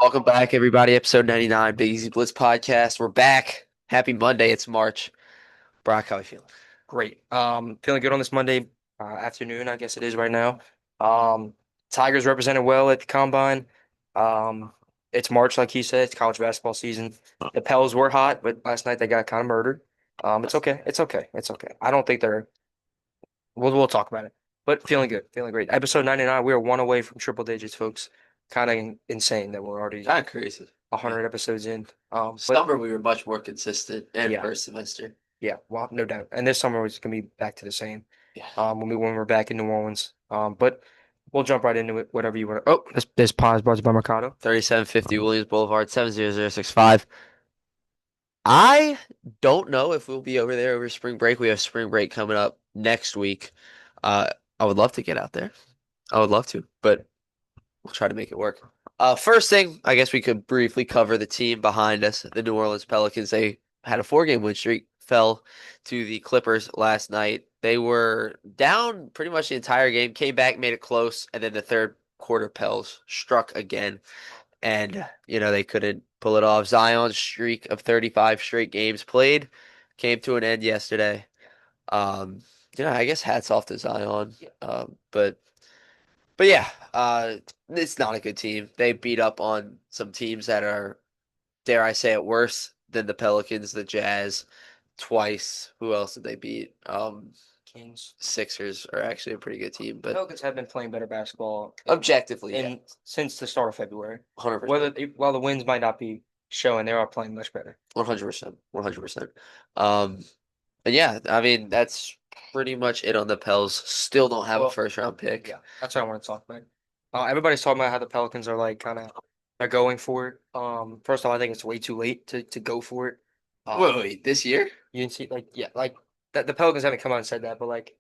Welcome back, everybody. Episode 99, Big Easy Blitz podcast. We're back. Happy Monday. It's March. Brock, how you feeling? Great. Feeling good on this Monday afternoon, I guess it is right now. Um, Tigers represented well at the combine. Um, it's March, like he said. It's college basketball season. The Pels were hot, but last night they got kind of murdered. It's okay. It's okay. It's okay. I don't think they're. We'll talk about it. But feeling good. Feeling great. Episode 99. We are one away from triple digits, folks. Kind of insane that we're already Kind of crazy. Yeah. 100 episodes in. But Summer, we were much more consistent, and yeah. first semester. Yeah, well, no doubt. And this summer was gonna be back to the same. Yeah. When we're back in New Orleans. But we'll jump right into it. Whatever you want. Oh, this pod is brought to you by Mercado. 3750 Williams Boulevard, 70065. I don't know if we'll be over there over spring break. We have spring break coming up next week. Uh, I would love to get out there. I would love to, but we'll try to make it work. First thing, I guess we could briefly cover the team behind us, the New Orleans Pelicans. They had a four-game win streak, fell to the Clippers last night. They were down pretty much the entire game, came back, made it close, and then the third quarter Pels struck again, and they couldn't pull it off. Zion's streak of 35 straight games played came to an end yesterday. Um, I guess hats off to Zion. But yeah, it's not a good team. They beat up on some teams that are, dare I say it, worse than the Pelicans, the Jazz, twice. Who else did they beat? Kings. Sixers are actually a pretty good team, but Pelicans have been playing better basketball objectively, yeah, in since the start of February. 100%, While the wins might not be showing, they are playing much better. 100%, 100%. Um, and yeah, I mean that's pretty much it on the Pels. Still don't have a Well, first round pick. yeah, that's what I want to talk about. Everybody's talking about how the Pelicans are like kind of are going for it. First off, I think it's way too late to go for it. Wait, this year? You can see like that the Pelicans haven't come out and said that, but like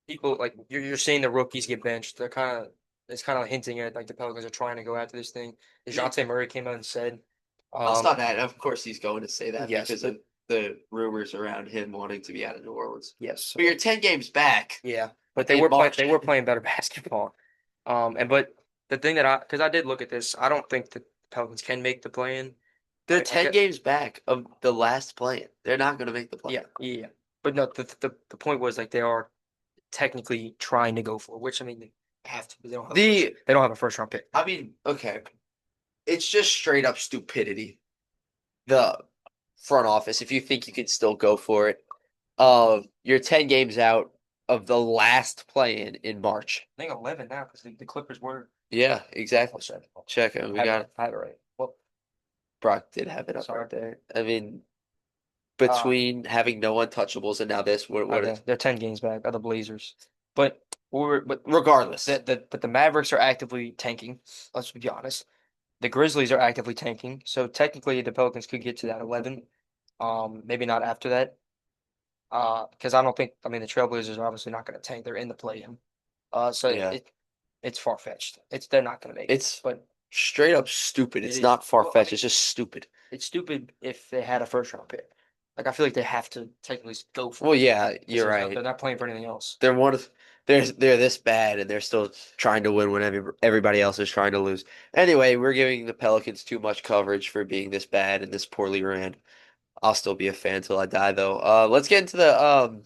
people like you're seeing the rookies get benched. They're kind of it's kind of hinting at like the Pelicans are trying to go after this thing. Yeah. DeJounte Murray came out and said, I'll um, stop that. Of course, he's going to say that yes, because of the rumors around him wanting to be out of New Orleans. yes, But you're 10 games back yeah, but in they March. were playing better basketball. And but the thing that because I did look at this, I don't think the Pelicans can make the play-in. They're I 10 get games back of the last play-in. They're not going to make the play. yeah, yeah, but no, the point was like they are technically trying to go for it, which I mean they have to, but The, they don't have a first round pick. I mean, okay, it's just straight up stupidity. The front office, if you think you can still go for it, you're 10 games out of the last play-in March. I think 11 now because the Clippers were. Yeah, exactly. I'll check. Check it. We got it. I have it right. Well, Brock did have it up sorry. right there. I mean, Uh, between having no untouchables and now this, what is they're 10 games back of the Blazers, but regardless. the Mavericks are actively tanking. Let's be honest. The Grizzlies are actively tanking, so technically the Pelicans could get to that 11. Maybe not after that. Because I don't think I mean the Trailblazers are obviously not going to tank. They're in the play-in. So Yeah. it's far-fetched. They're not going to make it. It's But straight up stupid. it It's is not well, I far-fetched. mean, It's just stupid. it's stupid if they had a first-round pick. Like I feel like they have to technically go Well, for it yeah, because you're they're right. not playing for anything else. They're one of they're this bad and they're still trying to win when everybody else is trying to lose. Anyway, we're giving the Pelicans too much coverage for being this bad and this poorly ran. I'll still be a fan till I die though. Let's get into the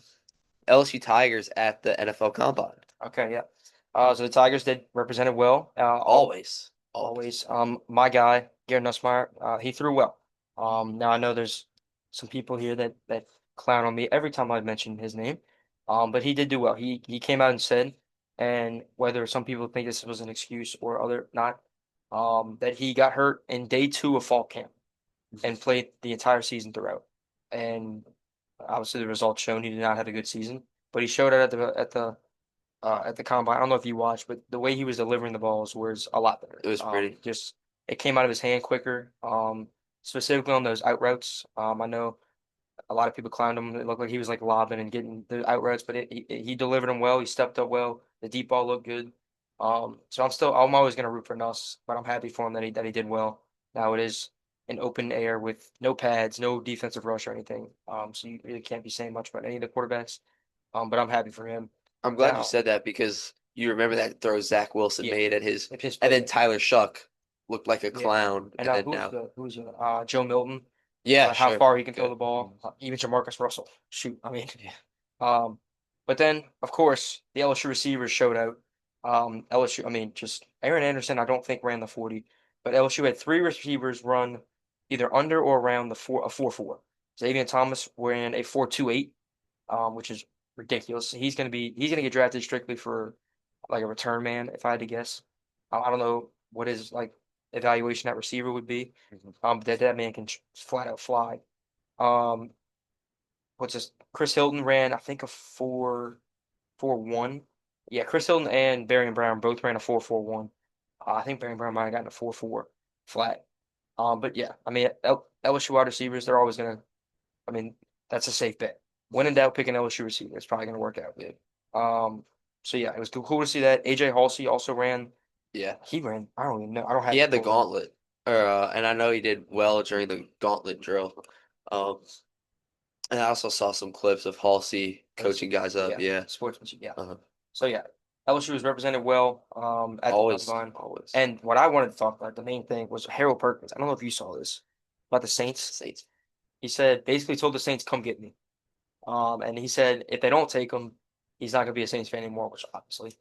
LSU Tigers at the NFL Combine. Okay, yeah. So the Tigers did represented well. Always. Always. Always. My guy, Garrett Nussmeier, he threw well. Now I know there's some people here that clown on me every time I mention his name. But he did do well. He came out and said, and whether some people think this was an excuse or other not, that he got hurt in day 2 of fall camp and played the entire season throughout. And obviously the results shown he did not have a good season, but he showed it at the combine. I don't know if you watched, but the way he was delivering the balls was a lot better. It was pretty. Just it came out of his hand quicker. Specifically on those out routes. I know a lot of people clowned him. It looked like he was like lobbing and getting the out routes, but he delivered them well. He stepped up well. The deep ball looked good. So I'm always gonna root for Nuss, but I'm happy for him that he did well. Now it is an open air with no pads, no defensive rush or anything. So you really can't be saying much about any of the quarterbacks. But I'm happy for him. I'm glad you Now, said that because you remember that throw Zach Wilson yeah, made at his, if his and then Tyler Shuck looked like a Yeah. clown, And and then who's now, the Joe Milton, yeah, how sure, far he can throw good. the ball. Even Jamarcus Russell. Shoot, I mean, Yeah, um, but then of course the LSU receivers showed out. LSU, I mean, just Aaron Anderson, I don't think ran the 40, but LSU had three receivers run either under or around the 4.44. Xavier Thomas ran a 4.28, which is ridiculous. He's gonna get drafted strictly for like a return man, if I had to guess. I don't know what his like evaluation at receiver would be. Mhm. But that man can flat out fly. Um, what's this? Chris Hilton ran, I think, a 4.41. Yeah, Chris Hilton and Barry Brown both ran a 4.41. I think Barry Brown might have gotten a 4.4 flat. But yeah, I mean, LSU wide receivers, they're always gonna. I mean, that's a safe bet. When in doubt, pick an LSU receiver. It's probably gonna work out good. Um, so yeah, it was cool to see that. AJ Halsey also ran. Yeah. He ran. I don't even know. I don't He have it had the pulled up. gauntlet, and I know he did well during the gauntlet drill. Um, and I also saw some clips of Halsey That's coaching guys up. yeah, Yeah, sportsmanship. Yeah. uh, So yeah, LSU was represented well at the always, combine. always. And what I wanted to talk about, the main thing was Harold Perkins. I don't know if you saw this about the Saints. Saints. He said basically told the Saints, "Come get me." And he said if they don't take him, he's not gonna be a Saints fan anymore, which obviously.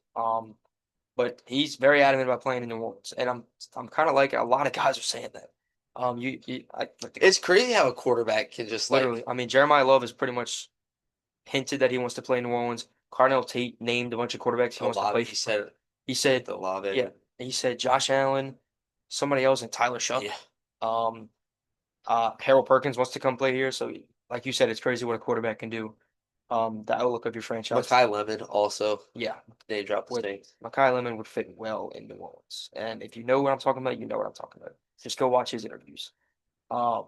But he's very adamant about playing in New Orleans, and I'm kind of like a lot of guys are saying that. Like It's crazy how a quarterback can just literally. like I mean, Jeremiah Love has pretty much hinted that he wants to play in New Orleans. Cardinal Tate named a bunch of quarterbacks he wants to play He for. said He said, the Olave. yeah, he said Josh Allen, somebody else, and Tyler Shuck. Yeah, Um, Harold Perkins wants to come play here. So, like you said, it's crazy what a quarterback can do. The outlook of your franchise. Makai Lemon also Yeah, name dropped the with Saints. Mekhi Lemon would fit well in New Orleans. And if you know what I'm talking about, you know what I'm talking about. Just go watch his interviews. Um,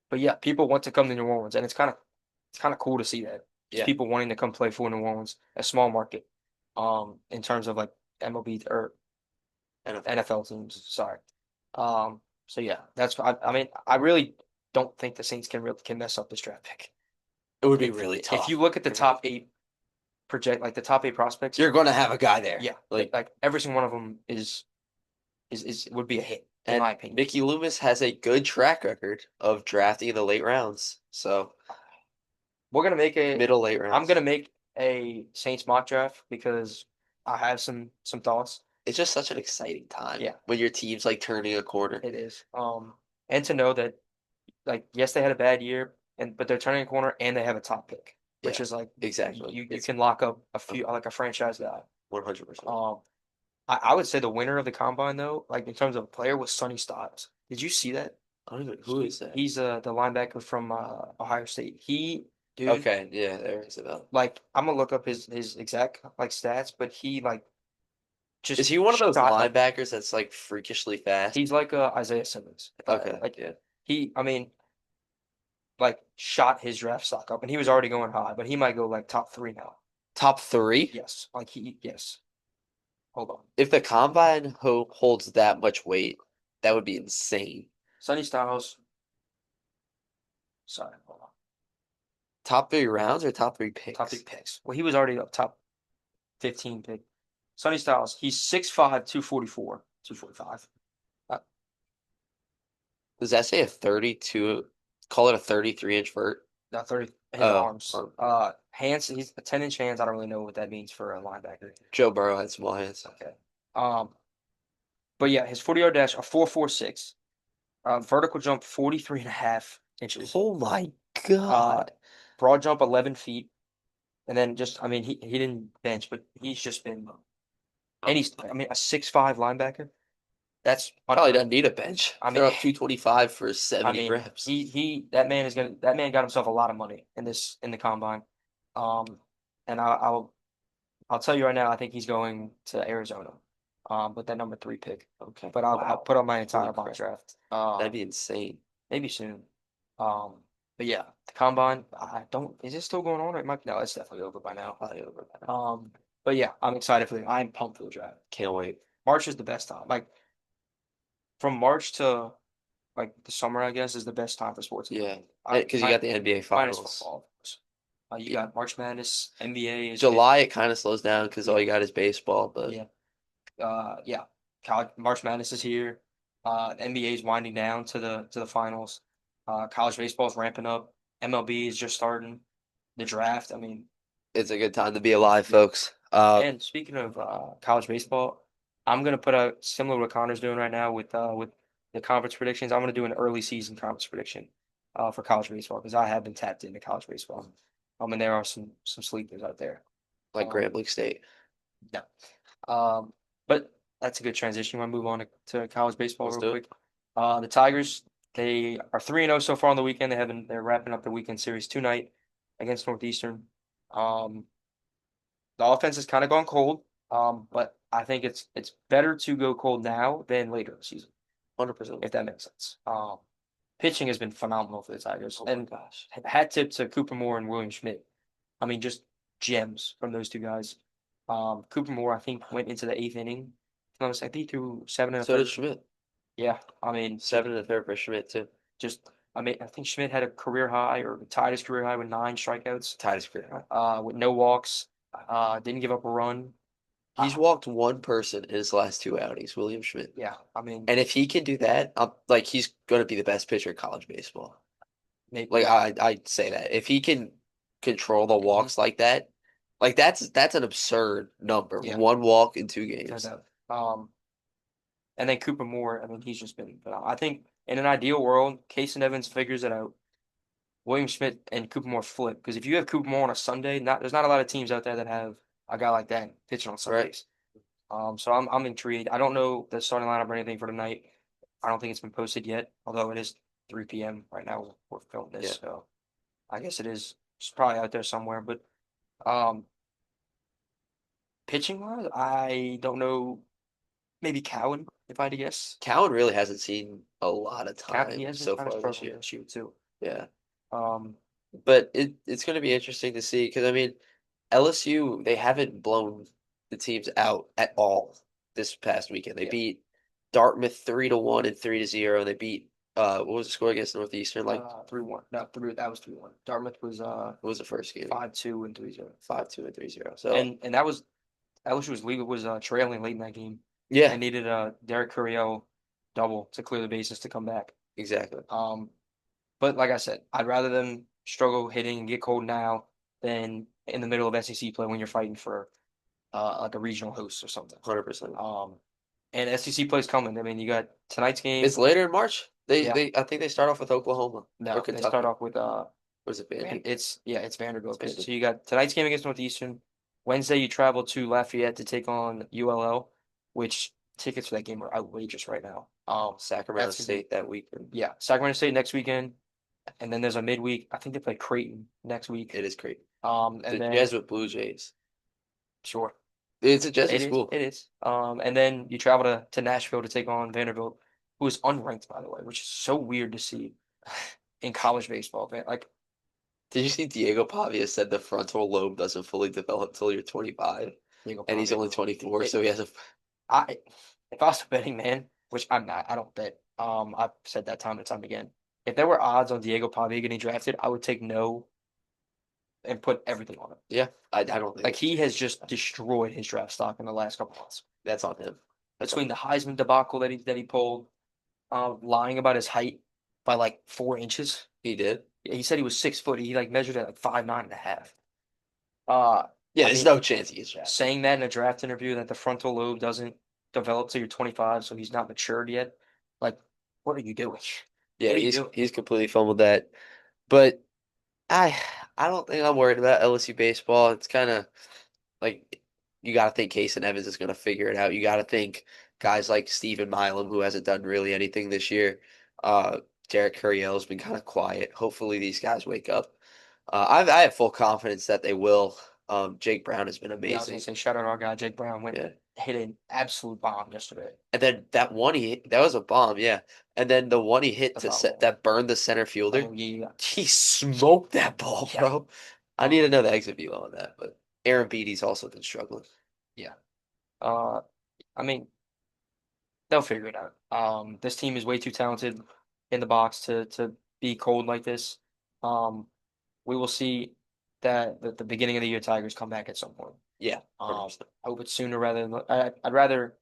but yeah, people want to come to New Orleans, and it's kind of cool to see that. Just Yeah, people wanting to come play for New Orleans, a small market, in terms of like MLB or NFL. NFL teams. Sorry. So yeah, I mean, I really don't think the Saints can mess up this draft pick. It would be If really if you tough. look at the top eight like the top eight prospects, You're going to have a guy there. yeah, Like, like every single one of them is would be a hit in and my opinion. Mickey Loomis has a good track record of drafting in the late rounds. So, We're gonna make a. middle late I'm rounds. gonna make a Saints mock draft because I have some thoughts. It's just such an exciting time Yeah, when your team's like turning a corner. it is. And to know that like yes, they had a bad year, but they're turning a corner and they have a top pick, which Yeah, is like exactly. you It's can lock up a few like a franchise guy. 100%. Um, I would say the winner of the combine though, like in terms of a player, was Sonny Styles. Did you see that? I don't even, who is that? He's the linebacker from Ohio State. He dude, Okay, yeah, there is about. like I'm gonna look up his exact like stats, but he like Is just he one of those shot like linebackers that's like freakishly fast? he's like Isaiah Simmons. If I Okay, like yeah. I mean, like shot his draft stock up, and he was already going high, but he might go like top three now. Top three? Yes, yes. Hold on, If the combine holds that much weight, that would be insane. Sonny Styles. Sorry, hold on. Top three rounds or top three Top three picks? picks. Well, he was already up top 15 pick. Sonny Styles. He's 6'5", 244, 245. Does that say a 32? Call it a 33-inch vert? Not 30. His Oh, arms. Hands. He's a 10-inch hands. I don't really know what that means for a linebacker. Joe Burrow had small hands. Okay. But yeah, his 40-yard dash a 4.46. Vertical jump 43 and a half inches. Oh my Uh, God. broad jump 11 feet. And then just, I mean, he didn't bench, but he's just been, and he's, I mean, a 6'5" linebacker. That's Probably unheard of. doesn't need a bench. I mean, Throw up 225 for I 70 mean, reps. that man got himself a lot of money in the combine. Um, and I'll tell you right now, I think he's going to Arizona. With that number three pick. Okay. But I'll Wow. put on my Holy entire mock crap. draft. That'd be insane. Maybe soon. Um, but yeah, the combine. I don't. Is it still going on? It might. No, it's definitely over by now. Probably over by now. But yeah, I'm excited for the. I'm pumped for the draft. Can't wait. March is the best time. Like from March to like the summer, I guess, is the best time for sports. Yeah. I, Because you I got the NBA minus Finals. football, of course. You Yeah. got March Madness, NBA is July, it kind of slows down because all yeah, you got is baseball. But yeah, yeah. College March Madness is here. NBA is winding down to the finals. College baseball is ramping up. MLB is just starting. The draft. I mean, It's a good time to be alive, yeah. folks. And speaking of college baseball, I'm gonna put out similar to what Connor's doing right now with the conference predictions. I'm gonna do an early season conference prediction for college baseball because I have been tapped into college baseball. And there are some sleepers out there. Like Um, Grambling State. no. But that's a good transition. Want to move on to college baseball Let's real do it. quick. The Tigers, they are 3-0 so far on the weekend. They're wrapping up the weekend series tonight against Northeastern. Um, the offense has kind of gone cold. But I think it's better to go cold now than later in the season, 100%. if that makes sense. Pitching has been phenomenal for the Tigers, Oh my and gosh. hat tip to Cooper Moore and William Schmidt. I mean, just gems from those two guys. Cooper Moore, I think, went into the eighth inning. I think he threw seven and a So did third. Schmidt. Yeah, I mean, 7 and a third for Schmidt too. just I mean, I think Schmidt had a career high or tied his career high with 9 strikeouts, Tied his career. with no walks. Didn't give up a run. He's Uh, walked one person in his last two outings, William Schmidt. yeah, I mean, And if he can do that, like he's going to be the best pitcher in college baseball. maybe Like yeah. I'd say that if he can control the Hmm. walks like that, like that's an absurd number. Yeah, One walk in two no games. doubt. And then Cooper Moore, I mean, he's just been phenomenal. I think in an ideal world, Case and Evans figures it out. William Smith and Cooper Moore flip because if you have Cooper Moore on a Sunday, not there's not a lot of teams out there that have a guy like that pitching on Right? Sundays. So I'm intrigued. I don't know the starting lineup or anything for tonight. I don't think it's been posted yet, although it is 3 p.m. right now we're filming Yeah. this, so I guess it is. It's probably out there somewhere. But um, pitching wise, I don't know. Maybe Cowan, if I had to guess. Cowan really hasn't seen a lot of He time has been so kind of far this struggling year. this year too. Yeah. Um, But it's going to be interesting to see because I mean LSU they haven't blown the teams out at all this past weekend. They yeah, beat Dartmouth 3-1 and 3-0. And they beat what was the score against Northeastern? Like 3-1. No, three. That was 3-1. Dartmouth was what was the first game? 5-2 and 3-0. 5-2 and 3-0. So And that was LSU was trailing late in that game yeah, and needed a Derek Coryell double to clear the bases to come back. exactly. But like I said, I'd rather them struggle hitting and get cold now than in the middle of SEC play when you're fighting for like a regional host or something. 100%. And SEC play's coming. I mean, you got tonight's game. It's later in March. They Yeah, they I think they start off with Oklahoma or no, they start Kentucky. off with Or is it Vandy? It's Vanderbilt. It's So Vandy. you got tonight's game against Northeastern. Wednesday you travel to Lafayette to take on ULL, which tickets for that game are outrageous right now. Sacramento That's gonna be State that weekend. yeah, Sacramento State next weekend, and then there's a midweek. I think they play Creighton next week. It is great. And The then Jesuit Blue Jays. sure, It's a Jesuit school. it is. And then you travel to Nashville to take on Vanderbilt, who is unranked by the way, which is so weird to see in college baseball. Like Did you see Diego Pavia said the frontal lobe doesn't fully develop till you're 25, Diego and he's Pavia. only 24, It, so he has a I if I was a betting man, which I'm not, I don't bet. I've said that time and time again. If there were odds on Diego Pavia getting drafted, I would take no and put everything on it. yeah. I don't think Like there's a he has chance. just destroyed his draft stock in the last couple months. That's on him. That's on Between him. the Heisman debacle that he pulled, lying about his height by like 4 inches. He did. He said he was 6 foot. He like measured at like 5'9.5". Uh, Yeah, I there's mean, no chance he gets drafted. saying that in a draft interview that the frontal lobe doesn't develop till you're 25, so he's not matured yet. Like, what are you doing? Yeah, What are you he's doing? he's completely fumbled that. But I I don't think I'm worried about LSU baseball. It's kind of like you got to think Case and Evans is going to figure it out. You got to think guys like Steven Milam, who hasn't done really anything this year. Uh, Derek Coryell has been kind of quiet. Hopefully, these guys wake up. I have full confidence that they will. Jake Brown has been Yeah, I was gonna amazing. say shout out our guy Jake Brown went Yeah, hit an absolute bomb yesterday. and then that one he hit, that was a bomb. Yeah, and then the one he hit The to foul set ball. that burned the center fielder. Oh yeah, He smoked that ball, yeah. bro. I need to know the exit view on that, but Aaron Beatty's also been struggling. Yeah. Uh, I mean, they'll figure it out. This team is way too talented in the box to be cold like this. Um, we will see that the beginning of the year Tigers come back at some point. Yeah, 100%. I hope it's sooner rather than I'd rather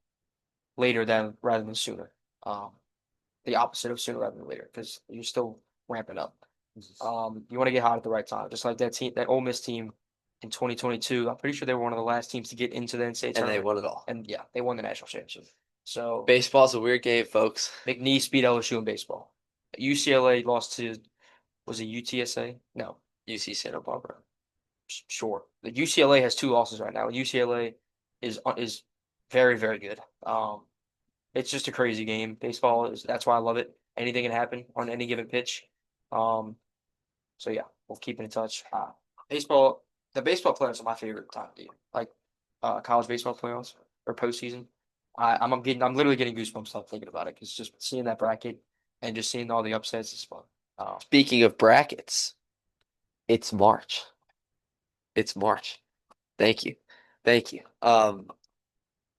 later than rather than sooner. Um, the opposite of sooner rather than later because you're still ramping up. You want to get hot at the right time, just like that team, that Ole Miss team in 2022. I'm pretty sure they were one of the last teams to get into the NCAA And they tournament, won it all. and yeah, they won the national championship. So Baseball's a weird game, folks. McNeese beat LSU in baseball. UCLA lost to was it UTSA? No, UC Santa Barbara. sure. The UCLA has two losses right now. UCLA is very very good. It's just a crazy game. Baseball is that's why I love it. Anything can happen on any given pitch. Um, so yeah, we'll keep in touch. Baseball, the baseball playoffs are my favorite time of the year. Like college baseball playoffs or postseason. I'm literally getting goosebumps up thinking about it because just seeing that bracket and just seeing all the upsets is fun. Speaking of brackets, it's March. It's March. Thank you. Thank you.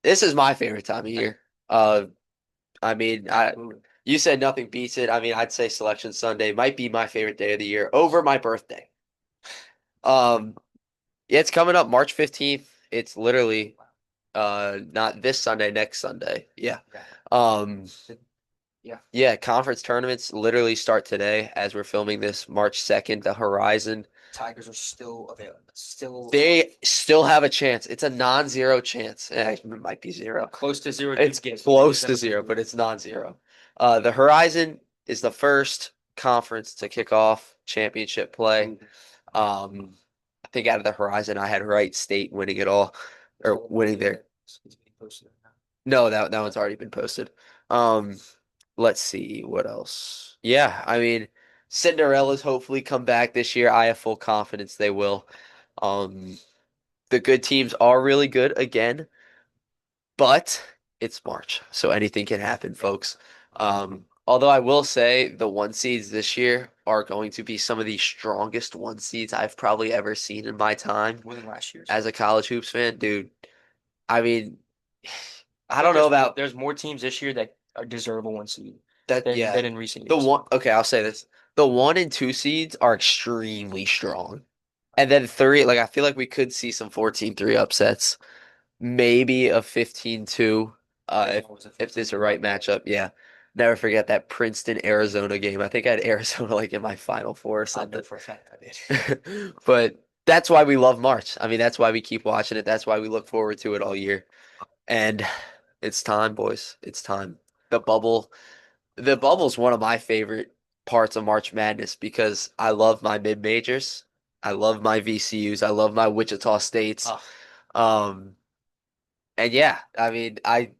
This is my favorite time of year. Uh, I mean, Absolutely. you said nothing beats it. I mean, I'd say Selection Sunday might be my favorite day of the year over my birthday. Um, yeah, it's coming up March 15th. It's literally not this Sunday, next Sunday. Yeah. Yeah. Um, Yeah. yeah, conference tournaments literally start today as we're filming this March 2nd. The Horizon, Tigers are still available. Still they still have a chance. It's a non-zero chance. It might be zero. close to zero. It's Dude gives. It gives close them to a big zero, but lead. it's non-zero. The Horizon is the first conference to kick off championship play. Um, I think out of the Horizon, I had Wright State winning it all, or winning their. It's being posted right now. No, that one's already been posted. Um, let's see what else. Yeah, I mean, Cinderella's hopefully come back this year. I have full confidence they will. Um, the good teams are really good again. But it's March, so anything can happen, folks. Although I will say the one seeds this year are going to be some of the strongest one seeds I've probably ever seen in my time More than last year's. as a college hoops fan, dude. I mean, I I feel like don't know about there's more teams this year that are deserve a one seed that. Yeah, than in recent the years. one. Okay, I'll say this: the one and two seeds are extremely strong, and then three. Like I feel like we could see some 14-3 upsets. Maybe a 15-2 There's if always a there's a 15-3 right right there. matchup. Yeah. Never forget that Princeton Arizona game. I think I had Arizona like in my final four or I know something. for a fact I did. But that's why we love March. I mean, that's why we keep watching it. That's why we look forward to it all year. And it's time, boys. It's time. The bubble, the bubble's one of my favorite parts of March Madness because I love my mid majors. I love my VCUs. I love my Wichita States. Oh, Um, and yeah, I mean, I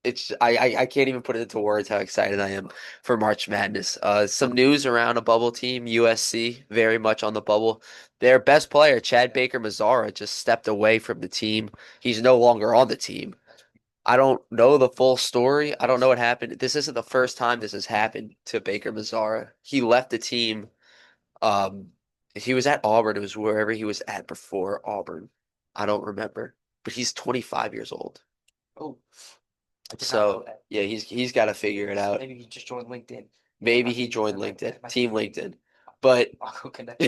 can't even put it into words how excited I am for March Madness. Some news around a bubble team, USC, very much on the bubble. Their best player, Chad Baker Mazara, just stepped away from the team. He's no longer on the team. I don't know the full story. I don't know what happened. This isn't the first time this has happened to Baker Mazara. He left the team. Um, he was at Auburn. It was wherever he was at before Auburn. I don't remember, but he's 25 years old. oh, I did not know So that. yeah, he's got to figure it out. Maybe he just joined LinkedIn. Maybe Might he be, joined that might, LinkedIn, that might Team be. LinkedIn. But I'll go connect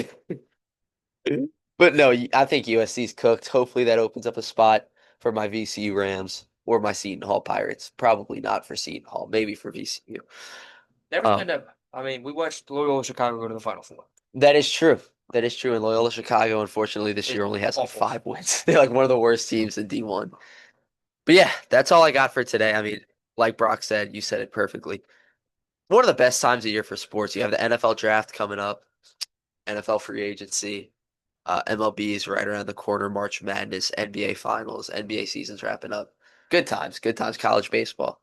him. but no, I think USC's cooked. Hopefully that opens up a spot for my VCU Rams or my Seton Hall Pirates. Probably not for Seton Hall, maybe for VCU. Never Um, been to. I mean, we watched Loyola Chicago go to the Final Four. that is true. That is true. And Loyola Chicago, unfortunately, this It's year only has like awful. 5 wins. They're like one of the worst teams in D1. But yeah, that's all I got for today. I mean, like Brock said, you said it perfectly. One of the best times of year for sports. You have the NFL draft coming up. NFL free agency. MLB is right around the corner. March Madness, NBA Finals, NBA season's wrapping up. Good times, good times. College baseball.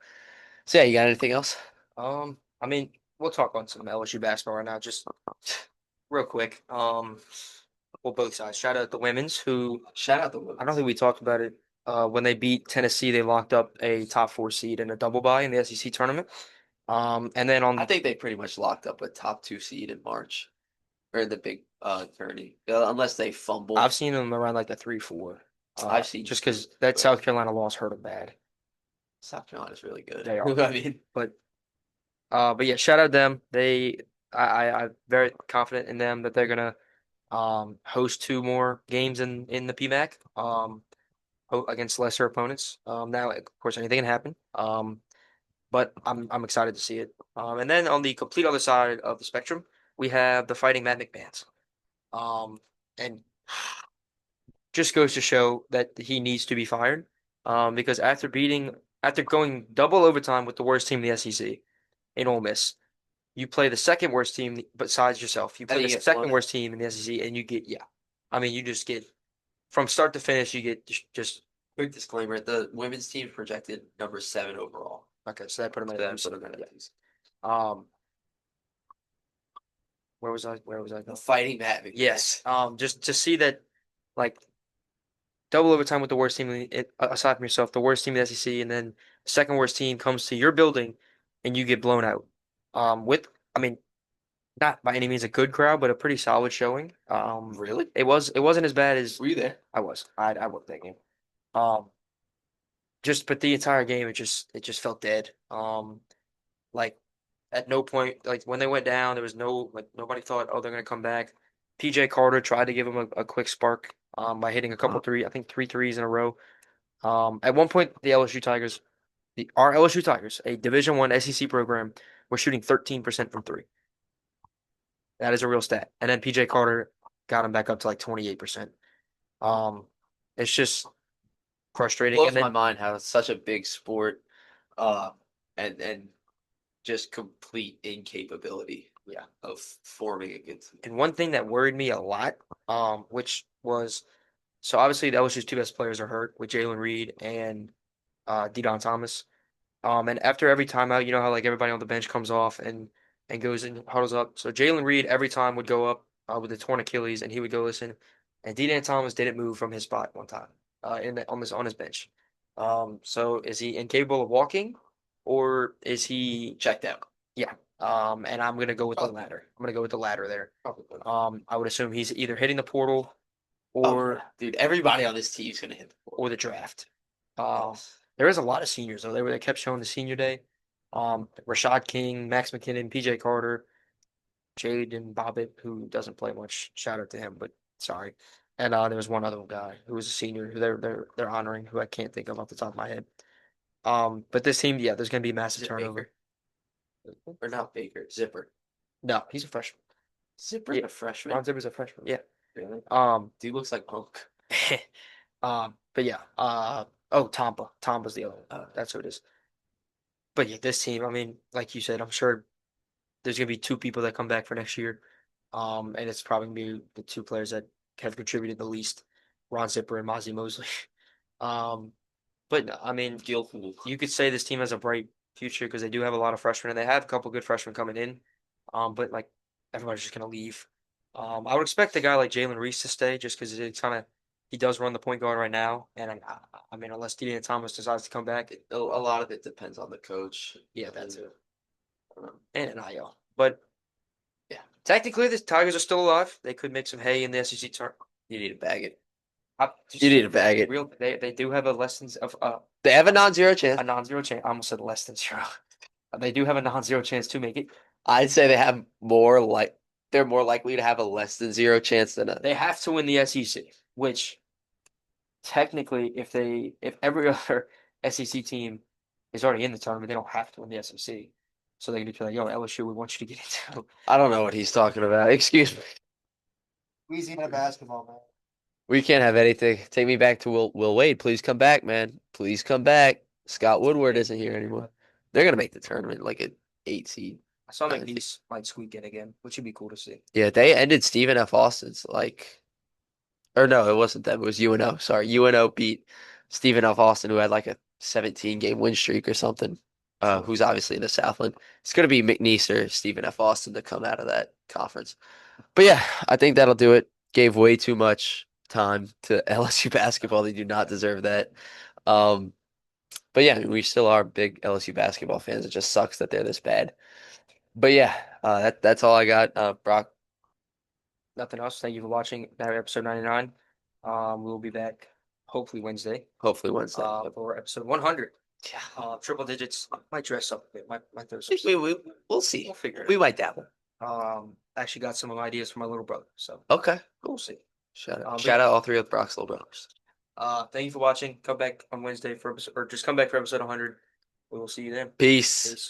So yeah, you got anything else? I mean, we'll talk on some LSU basketball right now, just real quick. Well, both sides. Shout out the women's who Shout out the I don't women's. think we talked about it. When they beat Tennessee, they locked up a top four seed in a double bye in the SEC tournament. And then I on, think they pretty much locked up a top two seed in March or in the big tourney, unless they fumble. I've seen them around like the 3-4. I've seen Just two, because that but South Carolina loss hurt them bad. South Carolina's really good. They are, I mean, but yeah, shout out them. I'm very confident in them that they're gonna host two more games in the PMAC against lesser opponents. Now, of course, anything can happen. but I'm excited to see it. And then on the complete other side of the spectrum, we have the Fighting Matt McMahons. And just goes to show that he needs to be fired. Because after going double overtime with the worst team in the SEC in Ole Miss, you play the second worst team besides yourself. You I play think the he gets blown second out. worst team in the SEC, and you get yeah. I mean, you just get from start to finish. You get just Quick disclaimer: the women's team projected number 7 overall. okay. So that put him So at that lose. put them at Yeah. least. Um, where was I? Where was I The going? Fighting Matt McMahon. Yes. Just to see that, like double overtime with the worst team aside from yourself, the worst team in the SEC, and then the second worst team comes to your building and you get blown out. With I mean, not by any means a good crowd, but a pretty solid showing. Really? It wasn't as bad as Were you there? I was. I worked that game. Um, just but the entire game it just felt dead. Like at no point like when they went down, there was no like nobody thought oh they're gonna come back. PJ Carter tried to give him a quick spark by hitting a couple three, I think three threes in a row. At one point, our LSU Tigers, a Division One SEC program, were shooting 13% from three. That is a real stat. And then PJ Carter got him back up to like 28%. Um, it's just frustrating. And Blows my then mind how it's such a big sport, uh, and just complete incapability yeah. of forming a good team. And one thing that worried me a lot, which was so obviously the LSU's two best players are hurt with Jalen Reed and Deion Thomas. And after every timeout, you know how like everybody on the bench comes off and goes and huddles up. So Jalen Reed every time would go up with a torn Achilles, and he would go listen. And Dedan Thomas didn't move from his spot one time on his bench. So is he incapable of walking, or is he Checked out. yeah? And I'm gonna go with the Probably. latter. I'm gonna go with the latter there. Probably. I would assume he's either hitting the portal Oh, or yeah. Dude, everybody on this team is gonna hit the or portal. the draft. Um, Yes. there is a lot of seniors though. They kept showing the senior day. Rashad King, Max McKinnon, PJ Carter, Jaden Bobbitt, who doesn't play much. Shout out to him, but sorry. And there was one other guy who was a senior who they're honoring, who I can't think of off the top of my head. But this team, yeah, there's gonna be Is massive it turnover. Baker? Or not Baker? Zipper. No, he's a freshman. Zipper's Yeah, a freshman. Ron Zimmer's a freshman. Yeah. Really? Um, Dude looks like Punk. but yeah. Oh, Tampa. Tampa's the other one. Uh, That's who it is. But yeah, this team, I mean, like you said, I'm sure there's gonna be two people that come back for next year. And it's probably gonna be the two players that have contributed the least, Ron Zipper and Mozzie Mosley. Um, but no, I mean, Gilfool. you could say this team has a bright future because they do have a lot of freshmen and they have a couple good freshmen coming in. But like everybody's just gonna leave. I would expect a guy like Jalen Reese to stay just because it's kind of he does run the point guard right now, and I mean unless Dean Thomas decides to come back, A lot of it depends on the coach. yeah, that's it. I don't know. And an IL. But Yeah, technically, the Tigers are still alive. They could make some hay in the SEC tournament. you need to bag it. Just You need to bag it. real. They do have a less than of They have a non-zero chance. a non-zero chance. I almost said less than zero. They do have a non-zero chance to make it. I'd say they have more like they're more likely to have a less than zero chance than a. They have to win the SEC, which technically, if every other SEC team is already in the tournament, they don't have to win the SEC. So they can just be like, "Yo, LSU, we want you to get into I don't know what he's talking about. Excuse me. Louisiana basketball, man." We can't have anything. Take me back to Will Wade. Please come back, man. Please come back. Scott Woodward isn't here anymore. They're gonna make the tournament like an 8 seed. I saw 9 seed. McNeese might squeak in again, which would be cool to see. Yeah, they ended Stephen F. Austin's like, or no, it wasn't them. It was UNO. Sorry, UNO beat Stephen F. Austin, who had like a 17 game win streak or something. Who's obviously in the Southland. It's gonna be McNeese or Stephen F. Austin to come out of that conference. But yeah, I think that'll do it. Gave way too much time to LSU basketball. They do not deserve that. Um, but yeah, I mean, we still are big LSU basketball fans. It just sucks that they're this bad. But yeah, that's all I got. Brock, Nothing else. Thank you for watching episode 99. We'll be back hopefully Wednesday hopefully Wednesday. Yep. for episode 100. Yeah, Triple digits. Might dress up a bit. Might throw some. we'll see. We'll figure it We might dabble. out. Actually got some ideas for my little brother, so Okay, we'll see. shout out, But shout out all three of Brock's little brothers. thank you for watching. Come back on Wednesday for episode, or just come back for episode 100. We will see you then. Peace. Peace.